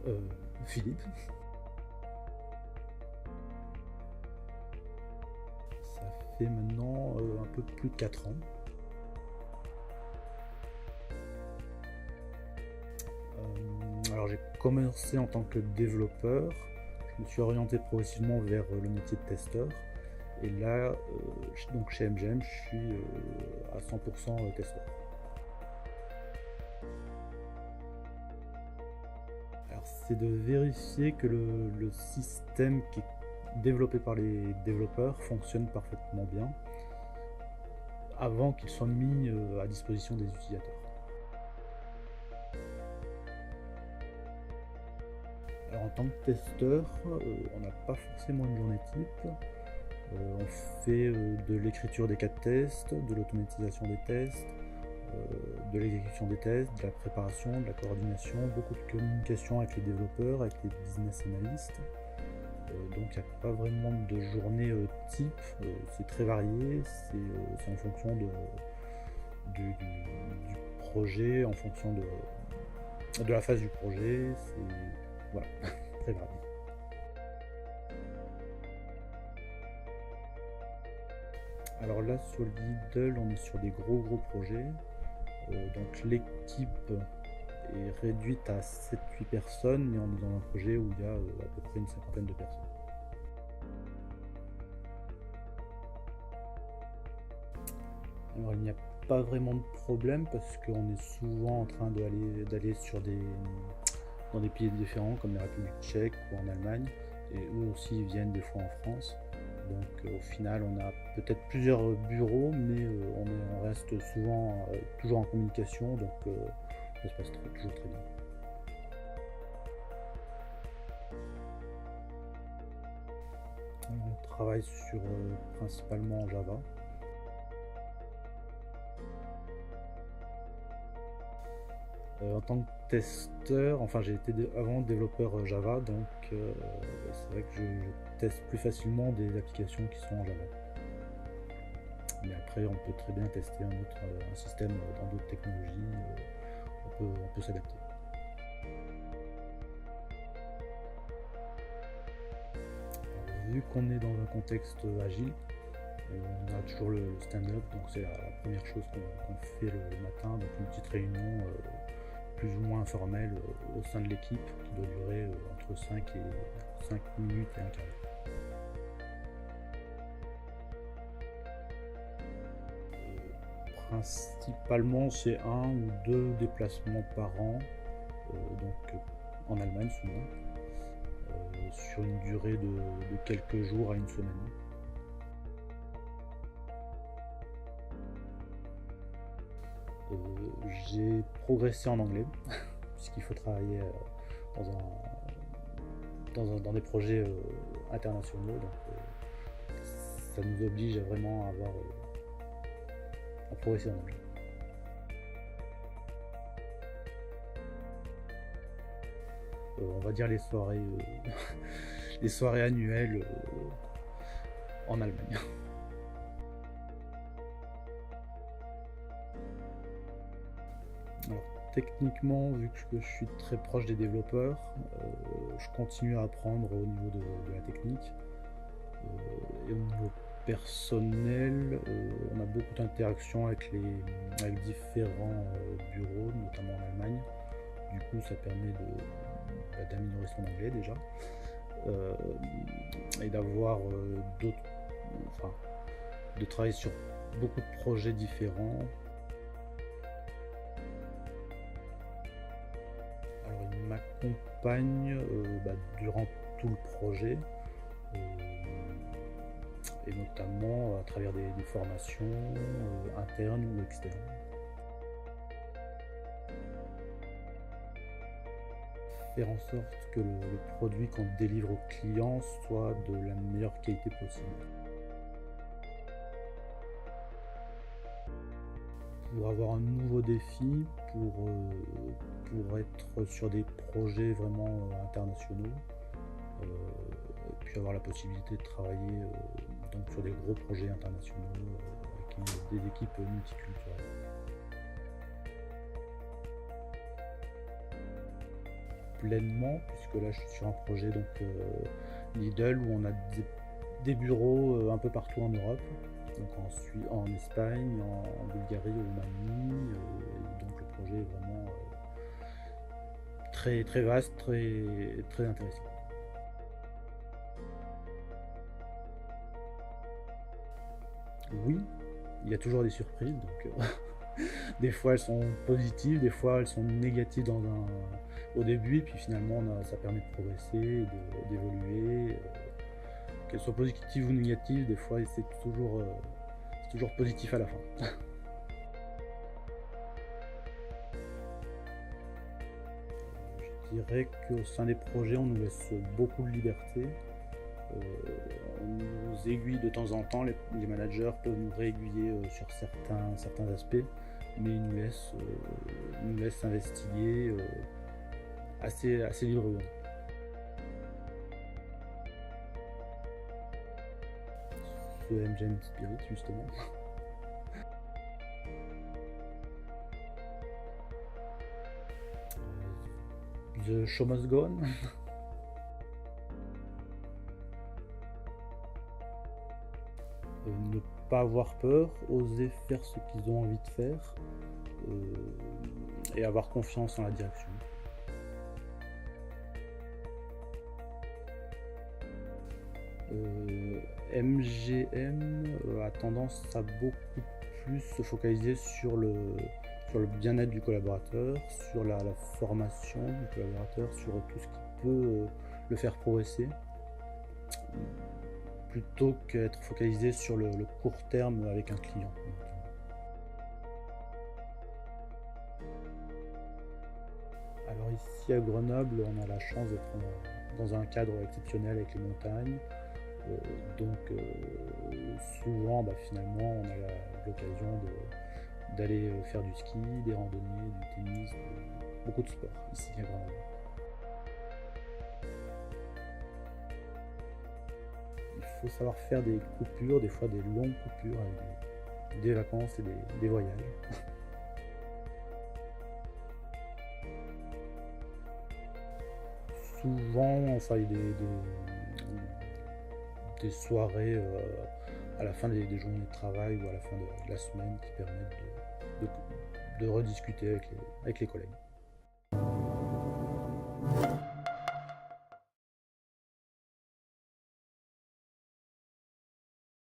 Euh, Philippe, ça fait maintenant un peu plus de 4 ans. Alors j'ai commencé en tant que développeur, je me suis orienté progressivement vers le métier de testeur. Et là, donc chez MGM, je suis à 100% testeur. Alors c'est de vérifier que le système qui est développé par les développeurs fonctionne parfaitement bien avant qu'il soit mis à disposition des utilisateurs. Alors en tant que testeur, on n'a pas forcément une journée type. On fait de l'écriture des cas de test, de l'automatisation des tests, de l'exécution des tests, de la préparation, de la coordination, beaucoup de communication avec les développeurs, avec les business analysts. Donc il n'y a pas vraiment de journée type, c'est très varié, c'est en fonction du projet, en fonction de la phase du projet, c'est voilà, très varié. Alors là sur Lidl on est sur des gros projets, donc l'équipe est réduite à 7-8 personnes, mais on est dans un projet où il y a à peu près une cinquantaine de personnes. Alors il n'y a pas vraiment de problème parce qu'on est souvent en train d'aller dans des pays différents comme la République tchèque ou en Allemagne, et eux aussi ils viennent des fois en France. Donc au final on a peut-être plusieurs bureaux, mais on reste souvent toujours en communication, donc ça se passe toujours très bien. On travaille sur principalement Java. En tant que testeur, enfin j'ai été avant développeur Java, donc c'est vrai que je teste plus facilement des applications qui sont en Java. Mais après on peut très bien tester un système dans d'autres technologies, on peut s'adapter. Vu qu'on est dans un contexte agile, on a toujours le stand-up, donc c'est la première chose qu'on fait le matin, donc une petite réunion plus ou moins informelle au sein de l'équipe qui doit durer entre 5 minutes et un quart d'heure. Principalement c'est un ou deux déplacements par an, donc en Allemagne souvent, sur une durée de quelques jours à une semaine. J'ai progressé en anglais, puisqu'il faut travailler dans des projets internationaux, donc ça nous oblige vraiment à progresser en anglais. On va dire les soirées annuelles en Allemagne. Alors, techniquement, vu que je suis très proche des développeurs, je continue à apprendre au niveau de la technique. Et au niveau personnel, on a beaucoup d'interactions avec différents bureaux, notamment en Allemagne. Du coup, ça permet d'améliorer son anglais déjà, et d'avoir de travailler sur beaucoup de projets différents. Alors il m'accompagne durant tout le projet, et notamment à travers des formations internes ou externes. Faire en sorte que le produit qu'on délivre au client soit de la meilleure qualité possible. Pour avoir un nouveau défi, pour être sur des projets vraiment internationaux, et puis avoir la possibilité de travailler donc sur des gros projets internationaux avec des équipes multiculturelles. pleinement, puisque là je suis sur un projet donc Lidl où on a des bureaux un peu partout en Europe, donc en Espagne, en Bulgarie, en Roumanie, et donc le projet est vraiment très, très vaste, très, très intéressant. Oui, il y a toujours des surprises, donc des fois elles sont positives, des fois elles sont négatives au début, et puis finalement ça permet de progresser, d'évoluer. Qu'elles soient positives ou négatives, des fois c'est toujours positif à la fin. Je dirais qu'au sein des projets, on nous laisse beaucoup de liberté. On nous aiguille de temps en temps, les managers peuvent nous réaiguiller sur certains aspects, mais ils nous laissent investiguer assez librement. Ce MGM Spirit, justement. The Show Must Go On. Ne pas avoir peur, oser faire ce qu'ils ont envie de faire, et avoir confiance en la direction. MGM a tendance à beaucoup plus se focaliser sur le bien-être du collaborateur, sur la formation du collaborateur, sur tout ce qui peut le faire progresser, plutôt qu'être focalisé sur le court terme avec un client. Alors ici à Grenoble, on a la chance d'être dans un cadre exceptionnel avec les montagnes. Donc souvent finalement on a l'occasion d'aller faire du ski, des randonnées, du tennis, beaucoup de sport ici à Grenoble. Il faut savoir faire des coupures, des fois des longues coupures avec des vacances et des voyages. Souvent il y a des soirées à la fin des journées de travail ou à la fin de la semaine qui permettent de rediscuter avec les collègues.